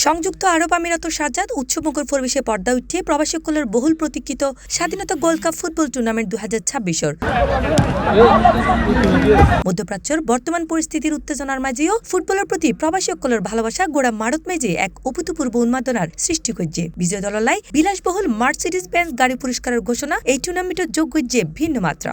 সংযুক্ত আরব আমিরাত শারজাত উৎসবমুখর পরিবেশে পর্দা উঠিয়ে প্রবাসীসকলের বহুল প্রতীক্ষিত স্বাধীনতা গোল্ড কাপ ফুটবল টুর্নামেন্ট 2026 মধ্যপ্রাচ্যের বর্তমান পরিস্থিতির উত্তেজনার মাঝেও ফুটবলের প্রতি প্রবাসীসকলের ভালোবাসা গোড়া মারত মেজে এক অভূতপূর্ব উন্মাদনার সৃষ্টি করছে। বিজয় দললাই বিলাসবহুল মার্সিডিজ বেঞ্জ গাড়ি পুরস্কারের ঘোষণা এই টুর্নামেন্টের যোগ করছে ভিন্ন মাত্রা।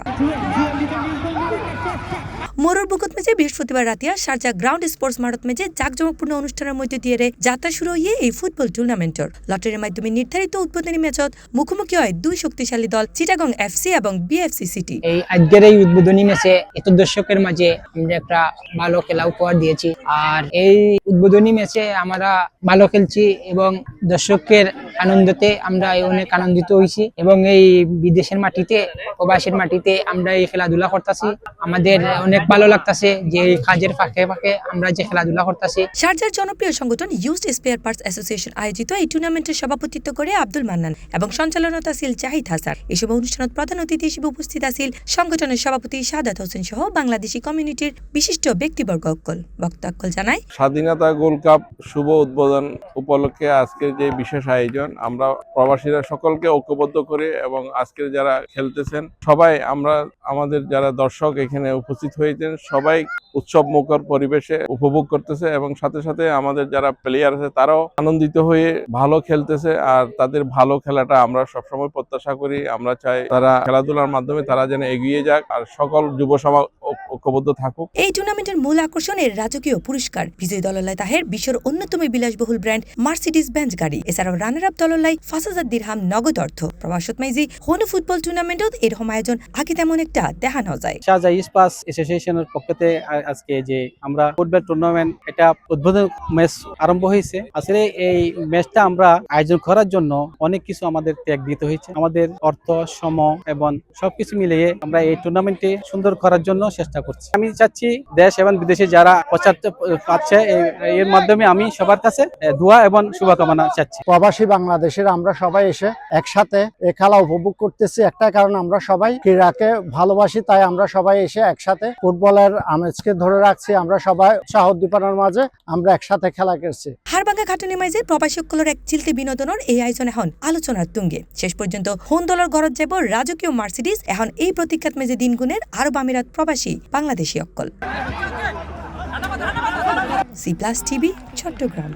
মোরর বুকত মেজে বৃহস্পতিবার রাতিয়া শারজা গ্রাউন্ড স্পোর্টস মারত মেজে জাঁকজমকপূর্ণ অনুষ্ঠানের মধ্যে দিয়ে যাত্রা শুরু হয়ে এই ফুটবল টুর্নামেন্টের লটারির মাধ্যমে নির্ধারিত উদ্বোধনী ম্যাচত মুখোমুখি হয় দুই শক্তিশালী দল চিটাগং এফসি এবং বিএফসি সিটি। এই আজকের এই উদ্বোধনী ম্যাচে এত দর্শকের মাঝে আমরা একটা ভালো খেলা উপহার দিয়েছি। আর এই উদ্বোধনী ম্যাচে আমরা ভালো খেলছি এবং দর্শকের আনন্দতে আমরা অনেক আনন্দিত হয়েছি এবং এই বিদেশের মাটিতে প্রবাসের মাটিতে আমরা এই খেলাধুলা করতেছি। আমাদের অনেক ভালো লাগতেছে যে এই কাজের ফাঁকে ফাঁকে আমরা যে খেলাধুলা করতেছি। শারজার জনপ্রিয় সংগঠন ইউজড স্পেয়ার পার্টস অ্যাসোসিয়েশন আয়োজিত এই টুর্নামেন্টের সভাপতিত্ব করে আব্দুল মান্নান এবং সঞ্চালনত আছিল জাহিদ হাসান। এসব অনুষ্ঠানত প্রধান অতিথি হিসেবে উপস্থিত আছিল সংগঠনের সভাপতি সাদাত হোসেন সহ বাংলাদেশি কমিউনিটির বিশিষ্ট ব্যক্তিবর্গ। বক্তা জানায়, স্বাধীনতা গোল্ড কাপ শুভ উদ্বোধন উপলক্ষে আজকের যে বিশেষ আয়োজন, আমরা প্রবাসীরা সকলকে ঐক্যবদ্ধ করে এবং আজকের যারা খেলতেছেন সবাই আমরা আমাদের যারা দর্শক এখানে উপস্থিত হয়েছেন সবাই উৎসব মুখর পরিবেশে উপভোগ করতেছে এবং সাথে সাথে আমাদের যারা প্লেয়ার আছে তারাও আনন্দিত হয়ে ভালো খেলতেছে। আর তাদের ভালো খেলাটা আমরা সবসময় প্রত্যাশা করি। আমরা চাই তারা খেলাধুলার মাধ্যমে তারা যেন এগিয়ে যাক আর সকল যুব সমাজ ঐক্যবদ্ধ থাকুক। এই টুর্নামেন্টের মূল আকর্ষণ এর রাজকীয় পুরস্কার। বিজয়ী দললাই তাহের বিশ্বের অন্যতম বিলাসবহুল ব্র্যান্ড মার্সিডিজ বেঞ্জ গাড়ি। এছাড়াও রানার আপ দললাই ৫,০০০ দিরহাম নগদ অর্থ। প্রবাসত মাইজি হনু ফুটবল টুর্নামেন্টত এরকম আয়োজন আগে তেমন একটা দেখানো যায়। শারজা স্পোর্টস অ্যাসোসিয়েশনের পক্ষতে আজকে যে আমরা ফুটবল টুর্নামেন্ট এটা উদ্বোধন ম্যাচ আরম্ভ হয়েছে। আসলে এই ম্যাচটা আমরা আয়োজন করার জন্য অনেক কিছু আমাদের ত্যাগ দিতে হয়েছে। আমাদের অর্থ সময় এবং সবকিছু মিলিয়ে আমরা এই টুর্নামেন্টে সুন্দর করার জন্য চেষ্টা করছি। আমি চাচ্ছি দেশ এবং বিদেশে যারা প্রচার পাচ্ছে এর মাধ্যমে আমি সবার কাছে দোয়া এবং শুভকামনা চাচ্ছি। প্রবাসী বাংলাদেশের আমরা সবাই এসে একসাথে এই খেলা উপভোগ করতেছি। একটা কারণ আমরা সবাই ক্রীড়াকে ভালোবাসি, তাই আমরা সবাই এসে একসাথে ফুটবলের আমেজকে ধরে রাখছি। আমরা সবাই উৎসাহ উদ্দীপনার মাঝে আমরা একসাথে খেলা করছি। হারবাঙ্গা খাটুনি মাঝে প্রবাসী সকলের এক চিলতে বিনোদনের এই আয়োজন এখন আলোচনার তুঙ্গে। শেষ পর্যন্ত হোন দলের গরজ যাব রাজকীয় মার্সিডিজ এখন এই প্রতীক্ষাত মেজে দিনগুণের আরব আমিরাত প্রবাসী বাংলাদেশি অক্কল। C plus TV, Chittagong.